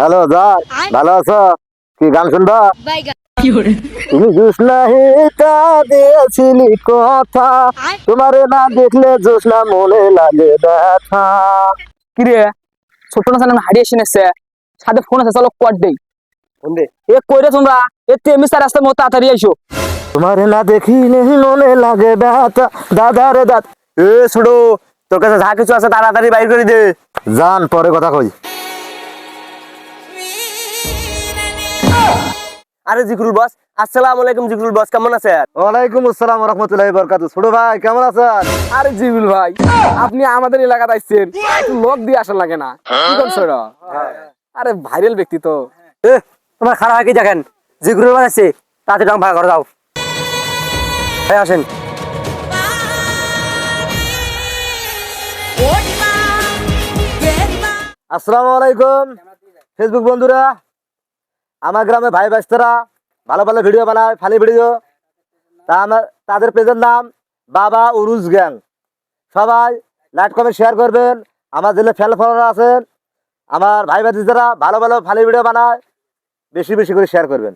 Hello দাদা, ভালো আছো? কি গান শুনবা? তুমি জোসনা হেতা দিয়েছিলি কথা, তোমারে না দেখলে জোসনা মনে লাগে ব্যথা। কিরে ছোট না জানেন হারিয়ে শুনেছে সাথে ফোন আছে চলো কোয়াড দেই শুনবে? এ কইরে তোমরা এতে এমনি স্যার রাস্তার মতো তাড়াতাড়ি আইসো। তোমারে না দেখিলে মনে লাগে ব্যথা, দাদা রে দাদ। এ ছোড়ো, তোর কাছে যা কিছু আছে তাড়াতাড়ি বাইর করে দে। জান, পরে কথা কই। আরে জিগরুল বস, আসসালামু আলাইকুম। জিগরুল বস কেমন আছেন? ওয়ালাইকুম আসসালাম ওয়া রাহমাতুল্লাহি ওয়া বারাকাতুহু। ছোট ভাই কেমন আছেন? আরে জিবিল ভাই, আপনি আমাদের এলাকাতে আইছেন, একটু লোক দিয়ে আসা লাগে না? কি করছো এটা? আরে ভাইরাল ব্যক্তি তো। এ তোমার খারাপ কি দেখেন? জিগরুল বস আছে, তাতে রং ভাগ করে দাও। এই আসেন। আসসালামু আলাইকুম ফেসবুক বন্ধুরা। আমার গ্রামে ভাই বাস্তারা ভালো ভালো ভিডিও বানায়, ফানি ভিডিও। তাদের পেজের নাম বাবা উরুজ গ্যাং। সবাই লাইক কমেন্ট শেয়ার করবেন। আমার জেলে ফ্যান ফলোয়ার আছেন, আমার ভাই ভাতিজারা ভালো ভালো ফানি ভিডিও বানায়, বেশি বেশি করে শেয়ার করবেন।